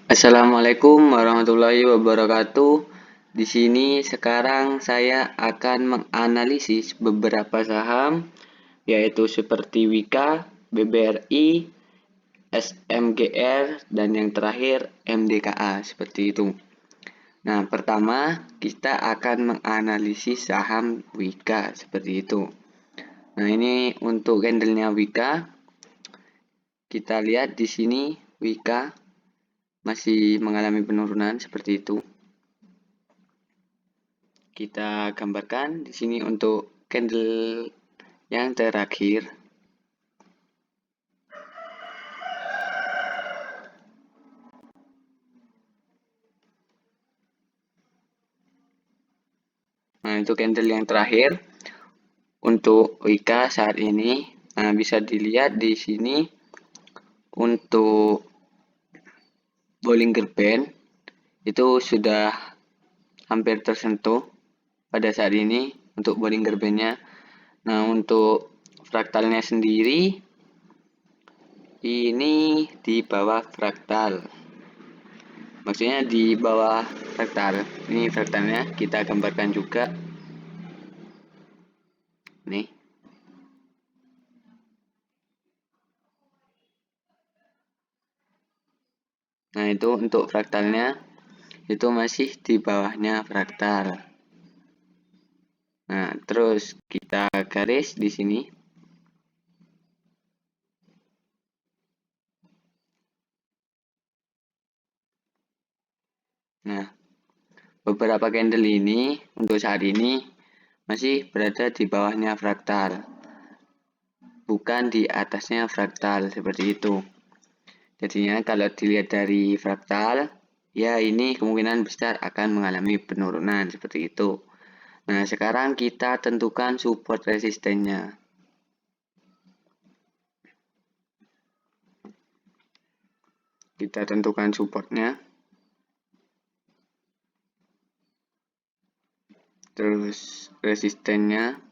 Assalamualaikum warahmatullahi wabarakatuh. Di sini sekarang saya akan menganalisis beberapa saham, yaitu seperti Wika, BBRI, SMGR, dan yang terakhir MDKA, seperti itu. Nah, pertama kita akan menganalisis saham Wika, seperti itu. Nah, ini untuk candlenya Wika. Kita lihat di sini Wika masih mengalami penurunan seperti itu. Kita gambarkan di sini untuk candle yang terakhir. Nah, itu candle yang terakhir untuk Wika saat ini. Nah, bisa dilihat di sini untuk Bollinger Band itu sudah hampir tersentuh pada saat ini untuk Bollinger Band-nya. Nah, untuk fraktalnya sendiri ini di bawah fraktal. Maksudnya di bawah fraktal. Ini fraktalnya kita gambarkan juga. Nih. Nah, itu untuk fraktalnya itu masih di bawahnya fraktal. Nah, terus kita garis di sini. Nah, beberapa candle ini untuk saat ini masih berada di bawahnya fraktal, bukan di atasnya fraktal, seperti itu. Jadinya kalau dilihat dari fraktal, ya ini kemungkinan besar akan mengalami penurunan seperti itu. Nah, sekarang kita tentukan support resistennya. Kita tentukan supportnya. Terus resistennya.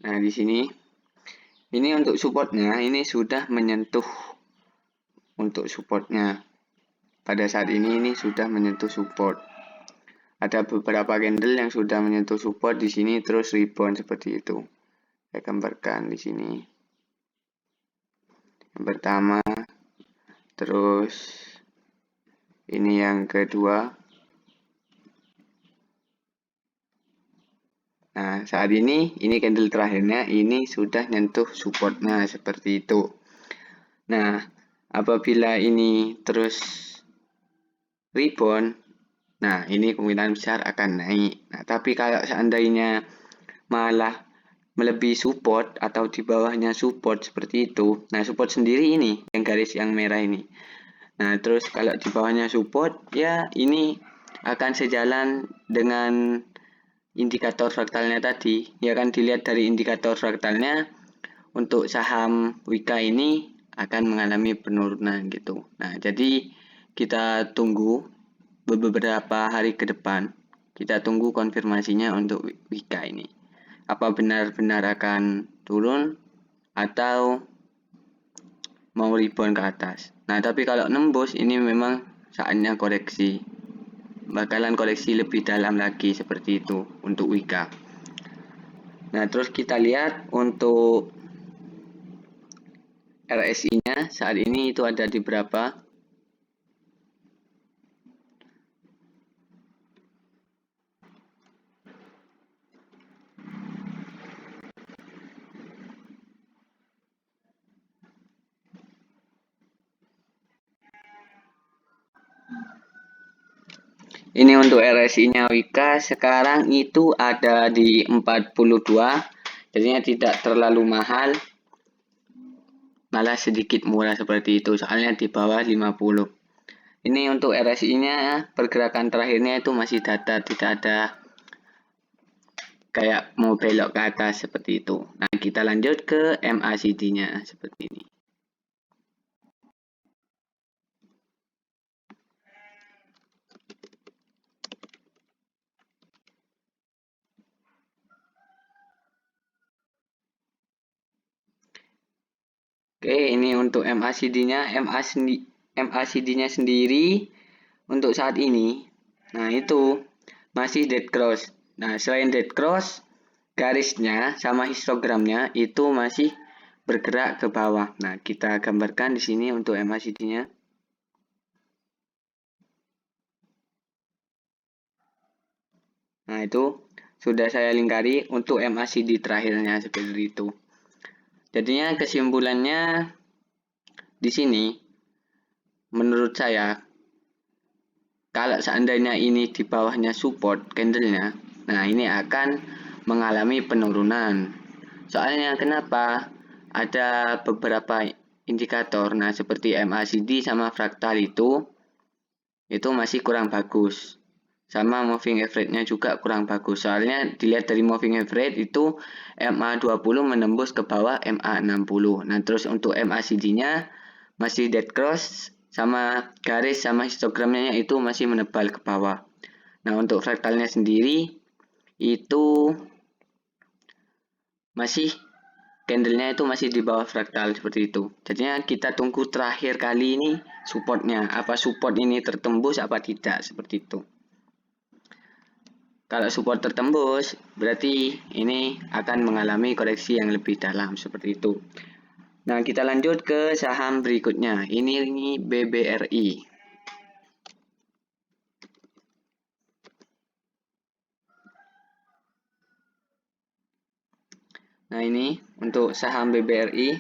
Nah, di sini ini untuk supportnya ini sudah menyentuh untuk supportnya. Pada saat ini sudah menyentuh support. Ada beberapa candle yang sudah menyentuh support di sini terus rebound seperti itu. Saya gambarkan di sini. Yang pertama, terus ini yang kedua. Nah, saat ini candle terakhirnya ini sudah nyentuh supportnya seperti itu. Nah, apabila ini terus rebound, nah ini kemungkinan besar akan naik. Nah, tapi kalau seandainya malah melebihi support atau di bawahnya support seperti itu, nah support sendiri ini yang garis yang merah ini. Nah, terus kalau di bawahnya support, ya ini akan sejalan dengan indikator fraktalnya tadi. Ya kan dilihat dari indikator fraktalnya untuk saham Wika ini akan mengalami penurunan gitu. Nah, jadi kita tunggu beberapa hari ke depan. Kita tunggu konfirmasinya untuk Wika ini. Apa benar-benar akan turun atau mau rebound ke atas. Nah, tapi kalau nembus ini memang saatnya koreksi. Bakalan koreksi lebih dalam lagi seperti itu untuk Wika. Nah, terus kita lihat untuk RSI-nya saat ini itu ada di berapa? Ini untuk RSI-nya Wika sekarang itu ada di 42. Jadinya tidak terlalu mahal. Malah sedikit murah seperti itu, soalnya di bawah 50. Ini untuk RSI-nya pergerakan terakhirnya itu masih datar, tidak ada kayak mau belok ke atas seperti itu. Nah, kita lanjut ke MACD-nya seperti ini. Oke, ini untuk MACD-nya. MACD-nya sendiri untuk saat ini, nah itu masih dead cross. Nah, selain dead cross, garisnya sama histogramnya itu masih bergerak ke bawah. Nah, kita gambarkan di sini untuk MACD-nya. Nah, itu sudah saya lingkari untuk MACD terakhirnya seperti itu. Jadinya kesimpulannya di sini, menurut saya, kalau seandainya ini di bawahnya support candlenya, nah ini akan mengalami penurunan. Soalnya kenapa? Ada beberapa indikator, nah seperti MACD sama fraktal itu masih kurang bagus. Sama moving average-nya juga kurang bagus. Soalnya dilihat dari moving average itu MA20 menembus ke bawah MA60. Nah, terus untuk MACD-nya masih dead cross sama garis sama histogramnya itu masih menebal ke bawah. Nah, untuk fraktalnya sendiri itu masih candlenya itu masih di bawah fraktal seperti itu. Jadinya kita tunggu terakhir kali ini supportnya. Apa support ini tertembus apa tidak seperti itu. Kalau support tertembus, berarti ini akan mengalami koreksi yang lebih dalam seperti itu. Nah, kita lanjut ke saham berikutnya. Ini BBRI. Nah, ini untuk saham BBRI.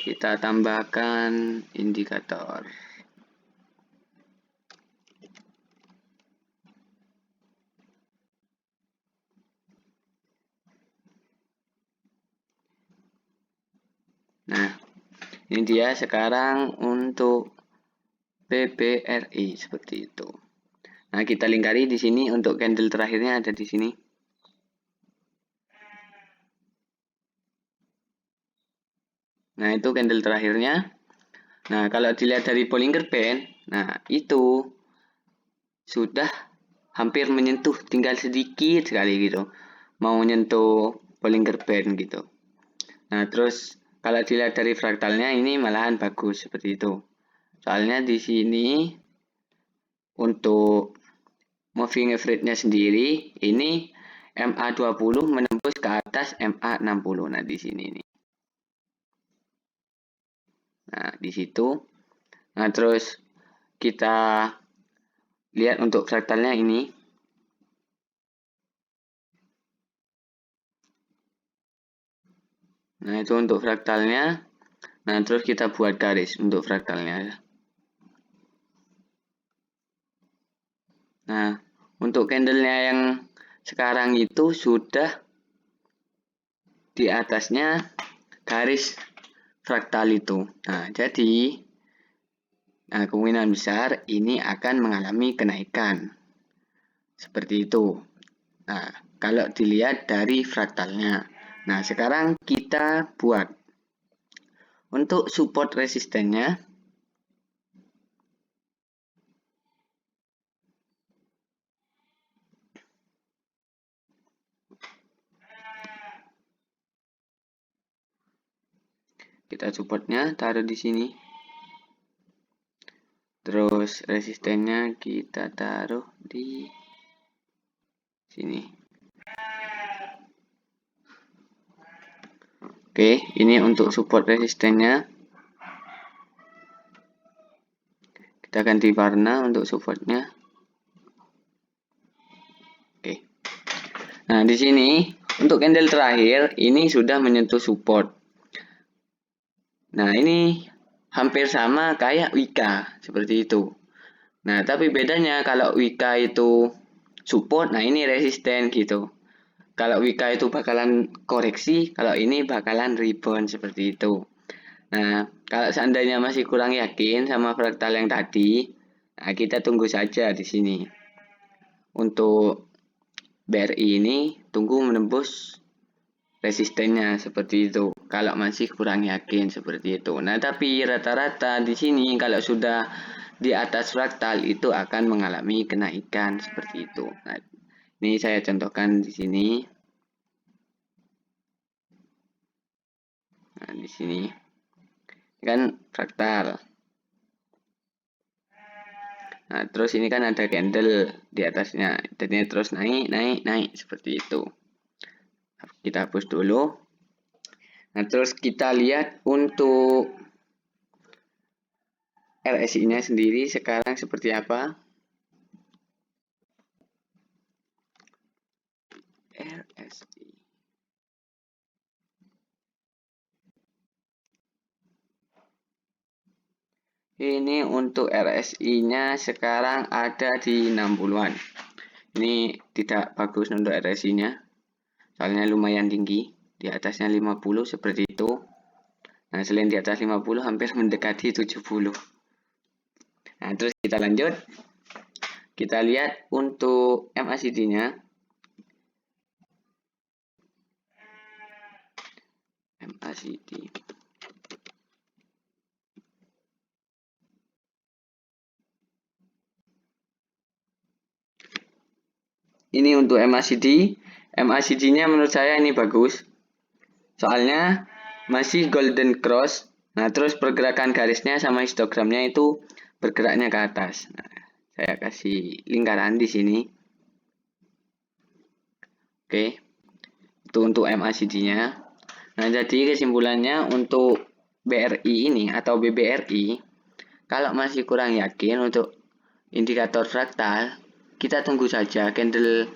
Kita tambahkan indikator. Nah, ini dia sekarang untuk BBRI seperti itu. Nah, kita lingkari di sini untuk candle terakhirnya ada di sini. Nah, itu candle terakhirnya. Nah, kalau dilihat dari Bollinger Band, nah itu sudah hampir menyentuh, tinggal sedikit sekali gitu. Mau menyentuh Bollinger Band gitu. Nah, terus kalau dilihat dari fraktalnya ini malahan bagus seperti itu. Soalnya di sini untuk moving average-nya sendiri ini MA20 menembus ke atas MA60. Nah, di sini nih. Nah, di situ. Nah, terus kita lihat untuk fraktalnya ini. Nah, itu untuk fraktalnya. Nah, terus kita buat garis untuk fraktalnya. Nah, untuk candlenya yang sekarang itu sudah di atasnya garis fraktal itu. Nah, jadi kemungkinan besar ini akan mengalami kenaikan. Seperti itu. Nah, kalau dilihat dari fraktalnya. Nah, sekarang kita buat untuk support resistennya. Kita supportnya taruh di sini. Terus resistennya kita taruh di sini. Oke, ini untuk support resistennya. Kita ganti warna untuk supportnya. Oke. Nah, di sini untuk candle terakhir ini sudah menyentuh support. Nah, ini hampir sama kayak Wika seperti itu. Nah, tapi bedanya kalau Wika itu support, nah ini resisten gitu. Kalau Wika itu bakalan koreksi, kalau ini bakalan rebound seperti itu. Nah, kalau seandainya masih kurang yakin sama fraktal yang tadi, nah kita tunggu saja di sini. Untuk BRI ini tunggu menembus resistennya seperti itu. Kalau masih kurang yakin seperti itu. Nah, tapi rata-rata di sini kalau sudah di atas fraktal itu akan mengalami kenaikan seperti itu. Nah, ini saya contohkan di sini. Nah, di sini kan fraktal. Nah, terus ini kan ada candle di atasnya. Jadinya terus naik, naik, naik seperti itu. Kita hapus dulu. Nah, terus kita lihat untuk RSI-nya sendiri sekarang seperti apa. RSI. Ini untuk RSI-nya sekarang ada di 60-an. Ini tidak bagus untuk RSI-nya. Soalnya lumayan tinggi. Di atasnya 50 seperti itu. Nah, selain di atas 50 hampir mendekati 70. Nah, terus kita lanjut. Kita lihat untuk MACD-nya. MACD. Ini untuk MACD. MACD-nya menurut saya ini bagus. Soalnya masih golden cross. Nah, terus pergerakan garisnya sama histogramnya itu bergeraknya ke atas. Nah, saya kasih lingkaran di sini. Oke. Itu untuk MACD-nya. Nah, jadi kesimpulannya untuk BRI ini atau BBRI, kalau masih kurang yakin untuk indikator fraktal, kita tunggu saja candle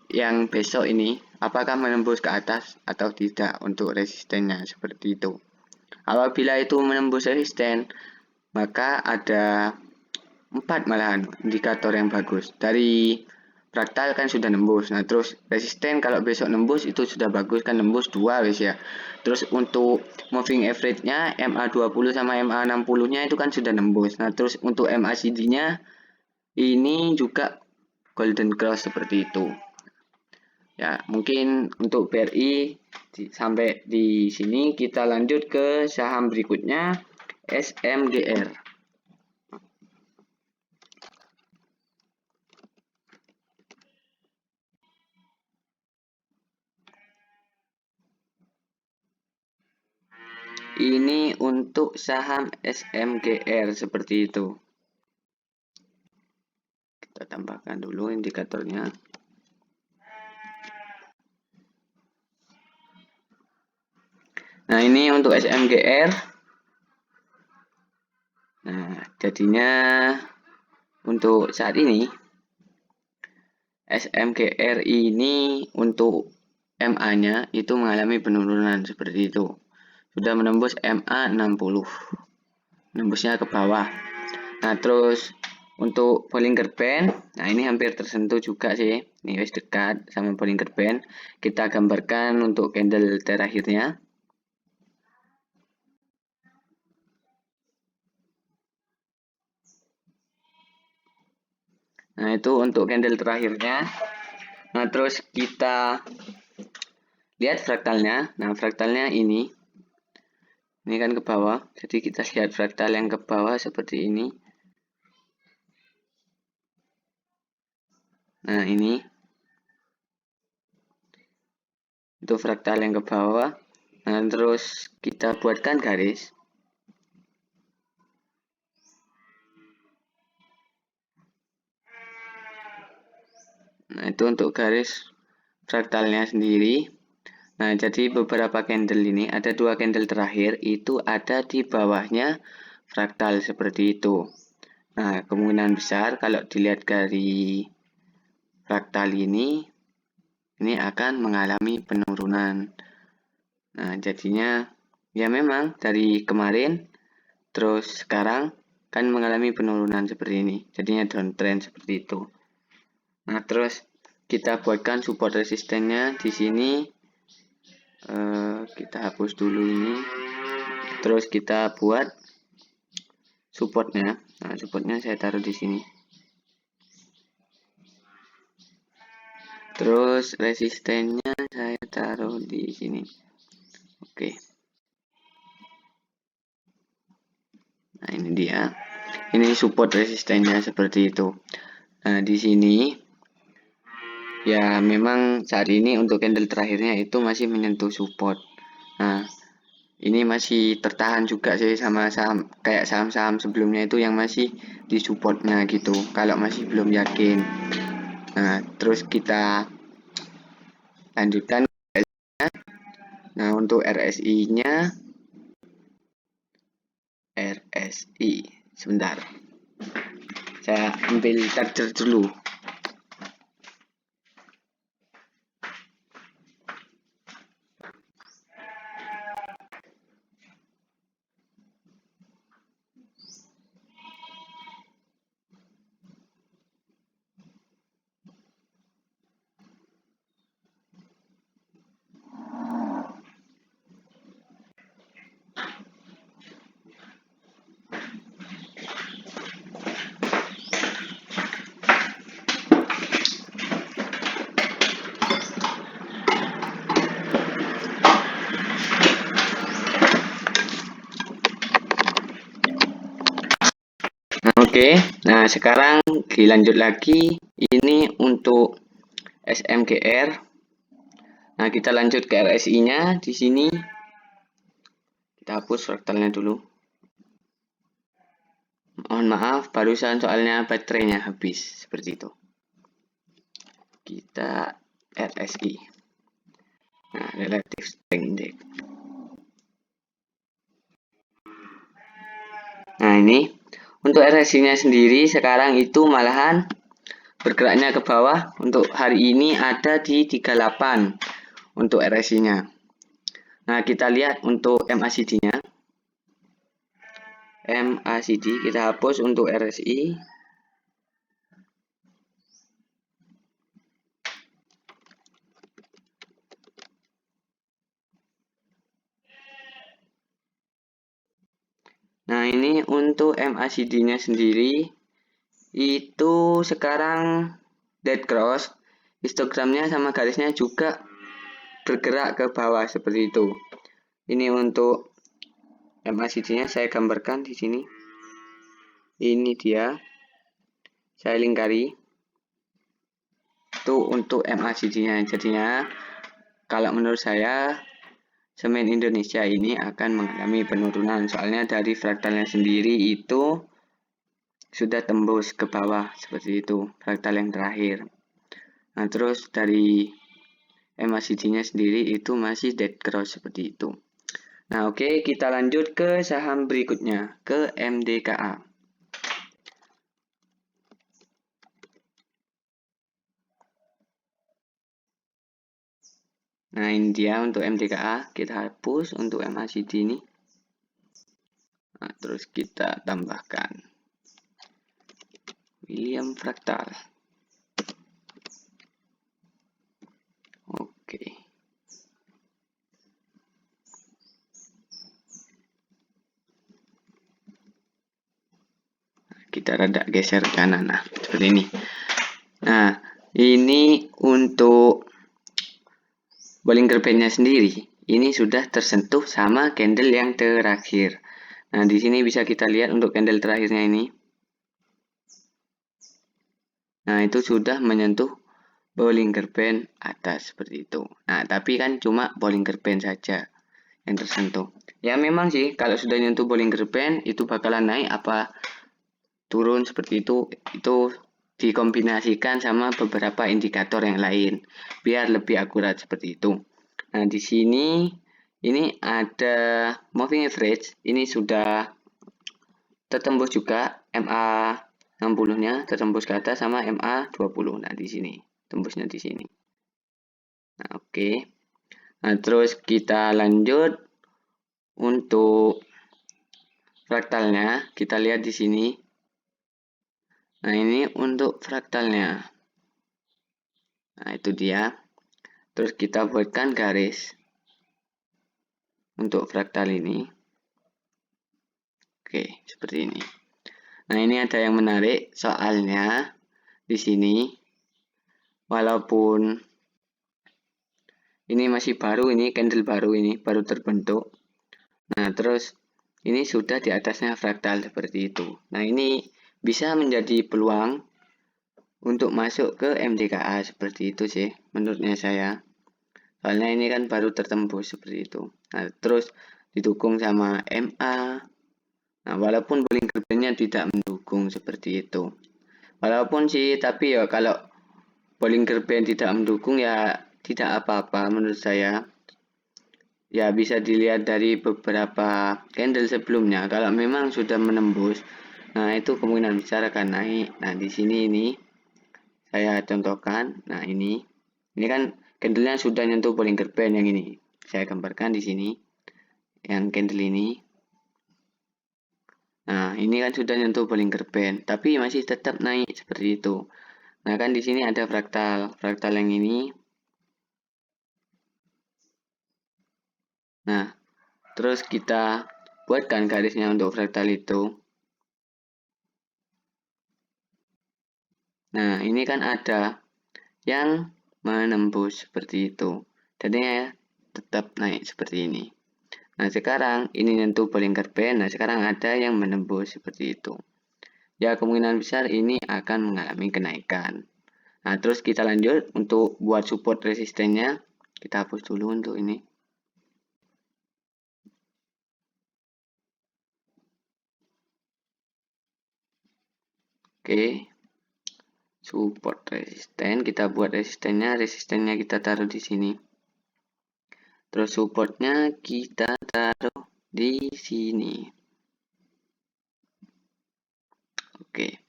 yang besok ini apakah menembus ke atas atau tidak untuk resistennya seperti itu. Apabila itu menembus resisten, maka ada 4 malahan indikator yang bagus. Dari fraktal kan sudah nembus. Nah, terus resisten kalau besok nembus itu sudah bagus kan, nembus 2 wes ya. Terus untuk moving average-nya MA20 sama MA60-nya itu kan sudah nembus. Nah, terus untuk MACD-nya ini juga golden cross seperti itu. Ya, mungkin untuk BRI sampai di sini. Kita lanjut ke saham berikutnya, SMGR. Ini untuk saham SMGR seperti itu. Kita tambahkan dulu indikatornya. Nah, ini untuk SMGR. Nah, jadinya untuk saat ini SMGR ini untuk MA-nya itu mengalami penurunan seperti itu. Sudah menembus MA60. Nembusnya ke bawah. Nah, terus untuk Bollinger Band, nah ini hampir tersentuh juga sih. Ini wis dekat sama Bollinger Band. Kita gambarkan untuk candle terakhirnya. Nah, itu untuk candle terakhirnya. Nah, terus kita lihat fraktalnya. Nah, fraktalnya ini kan ke bawah. Jadi kita lihat fraktal yang ke bawah seperti ini. Nah, ini itu fraktal yang ke bawah. Nah, terus kita buatkan garis. Nah, itu untuk garis fraktalnya sendiri. Nah, jadi beberapa candle ini, ada 2 candle terakhir, itu ada di bawahnya fraktal seperti itu. Nah, kemungkinan besar kalau dilihat dari fraktal ini akan mengalami penurunan. Nah, jadinya ya memang dari kemarin, terus sekarang kan mengalami penurunan seperti ini. Jadinya downtrend seperti itu. Nah, terus kita buatkan support resistennya di sini. Kita hapus dulu ini. Terus kita buat supportnya. Nah, supportnya saya taruh di sini. Terus resistennya saya taruh di sini. Oke. Nah, ini dia. Ini support resistennya seperti itu. Nah, di sini ya memang saat ini untuk candle terakhirnya itu masih menyentuh support. Nah, ini masih tertahan juga sih sama saham kayak saham-saham sebelumnya itu yang masih di supportnya gitu kalau masih belum yakin. Nah terus kita lanjutkan. Nah untuk RSI nya, sebentar saya ambil charger dulu. Oke, nah sekarang dilanjut lagi. Ini untuk SMGR. Nah, kita lanjut ke RSI-nya di sini. Kita hapus fraktalnya dulu. Mohon maaf, barusan soalnya baterainya habis seperti itu. Kita RSI. Nah, Relative Strength Index. Nah, ini untuk RSI-nya sendiri sekarang itu malahan bergeraknya ke bawah. Untuk hari ini ada di 38 untuk RSI-nya. Nah, kita lihat untuk MACD-nya. MACD kita hapus untuk RSI. Nah, ini untuk MACD-nya sendiri itu sekarang dead cross. Histogramnya sama garisnya juga bergerak ke bawah seperti itu. Ini untuk MACD-nya saya gambarkan di sini. Ini dia. Saya lingkari. Itu untuk MACD-nya. Jadinya kalau menurut saya semen Indonesia ini akan mengalami penurunan, soalnya dari fraktalnya sendiri itu sudah tembus ke bawah seperti itu, fraktal yang terakhir. Nah terus dari MACD-nya sendiri itu masih dead cross seperti itu. Nah oke, kita lanjut ke saham berikutnya, ke MDKA. Nah ini dia untuk MDKA, kita hapus untuk MACD ini. Nah, terus kita tambahkan William Fractal. Oke. Kita rada geser kanan, nah seperti ini. Nah ini untuk Bollinger Band-nya sendiri, ini sudah tersentuh sama candle yang terakhir. Nah, di sini bisa kita lihat untuk candle terakhirnya ini. Nah, itu sudah menyentuh Bollinger Band atas seperti itu. Nah, tapi kan cuma Bollinger Band saja yang tersentuh. Ya memang sih, kalau sudah nyentuh Bollinger Band itu bakalan naik apa turun seperti itu dikombinasikan sama beberapa indikator yang lain biar lebih akurat seperti itu. Nah, di sini ini ada moving average, ini sudah tertembus juga MA 60-nya tertembus ke atas sama MA 20. Nah, di sini tembusnya di sini. Nah, oke. Nah, terus kita lanjut untuk fraktalnya, kita lihat di sini. Nah, ini untuk fraktalnya. Nah, itu dia. Terus kita buatkan garis untuk fraktal ini. Oke, seperti ini. Nah, ini ada yang menarik soalnya di sini walaupun ini masih baru, ini candle baru, ini baru terbentuk. Nah, terus ini sudah di atasnya fraktal seperti itu. Nah, ini bisa menjadi peluang untuk masuk ke MDKA seperti itu sih menurutnya saya. Soalnya ini kan baru tertembus seperti itu. Nah, terus didukung sama MA. Nah, walaupun Bollinger Band-nya tidak mendukung seperti itu. Walaupun sih, tapi ya kalau Bollinger Band tidak mendukung ya tidak apa-apa menurut saya. Ya bisa dilihat dari beberapa candle sebelumnya. Kalau memang sudah menembus, nah itu kemungkinan besar akan naik. Nah di sini ini saya contohkan. Nah ini kan candlenya sudah nyentuh Bollinger Band yang ini. Saya gambarkan di sini yang candle ini. Nah ini kan sudah nyentuh Bollinger Band, tapi masih tetap naik seperti itu. Nah kan di sini ada fraktal yang ini. Nah terus kita buatkan garisnya untuk fraktal itu. Nah, ini kan ada yang menembus seperti itu. Jadinya tetap naik seperti ini. Nah, sekarang ini nyentuh Bollinger Band. Nah, sekarang ada yang menembus seperti itu. Ya, kemungkinan besar ini akan mengalami kenaikan. Nah, terus kita lanjut untuk buat support resistennya. Kita hapus dulu untuk ini. Oke. Support resisten, kita buat resistennya kita taruh di sini. Terus supportnya kita taruh di sini. Oke.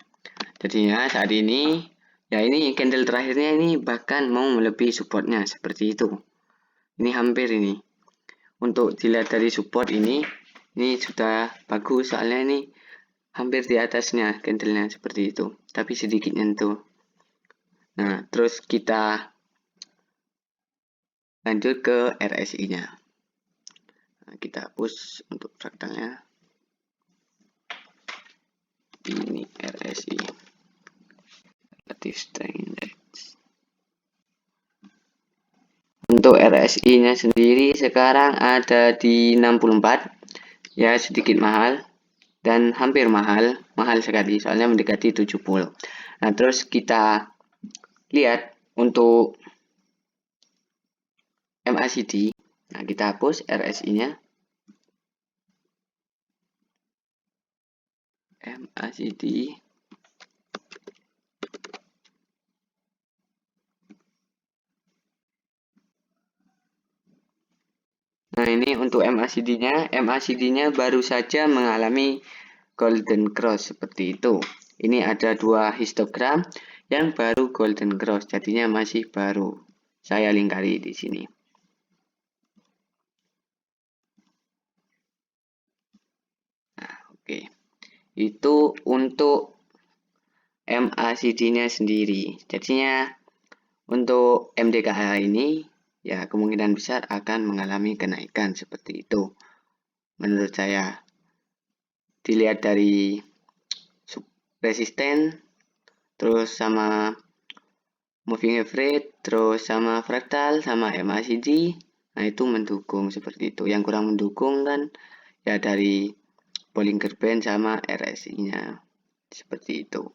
Jadinya saat ini, ya ini candle terakhirnya ini bahkan mau melebihi supportnya seperti itu. Ini hampir ini. Untuk dilihat dari support ini sudah bagus soalnya ini hampir di atasnya candlenya seperti itu. Tapi sedikit nyentuh. Nah, terus kita lanjut ke RSI-nya. Nah, kita hapus untuk fraktalnya. Ini RSI. Relative Strength Index. Untuk RSI-nya sendiri sekarang ada di 64. Ya, sedikit mahal dan hampir mahal sekali soalnya mendekati 70. Nah, terus kita lihat untuk MACD. Nah, kita hapus RSI-nya. MACD. Nah, ini untuk MACD-nya baru saja mengalami golden cross seperti itu. Ini ada dua histogram yang baru golden cross, jadinya masih baru. Saya lingkari di sini. Nah, oke. Itu untuk MACD-nya sendiri. Jadinya untuk MDKH ini ya kemungkinan besar akan mengalami kenaikan seperti itu. Menurut saya dilihat dari resisten, terus sama moving average, terus sama fraktal, sama MACD, nah itu mendukung seperti itu. Yang kurang mendukung kan ya dari Bollinger Band sama RSI-nya seperti itu.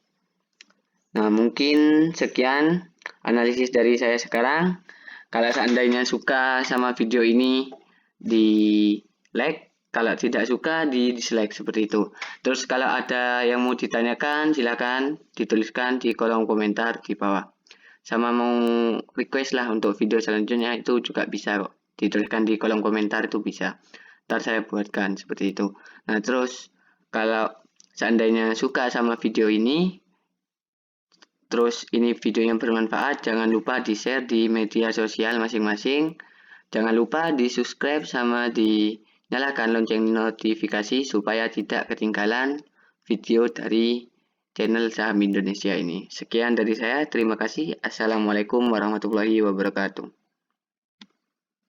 Nah, mungkin sekian analisis dari saya sekarang. Kalau seandainya suka sama video ini, di like. Kalau tidak suka, di dislike seperti itu. Terus kalau ada yang mau ditanyakan, silakan dituliskan di kolom komentar di bawah. Sama mau request lah untuk video selanjutnya itu juga bisa kok. Dituliskan di kolom komentar itu bisa. Ntar saya buatkan seperti itu. Nah, terus kalau seandainya suka sama video ini, terus ini video yang bermanfaat, jangan lupa di-share di media sosial masing-masing. Jangan lupa di-subscribe sama dinyalakan lonceng notifikasi supaya tidak ketinggalan video dari channel Saham Indonesia ini. Sekian dari saya, terima kasih. Assalamualaikum warahmatullahi wabarakatuh.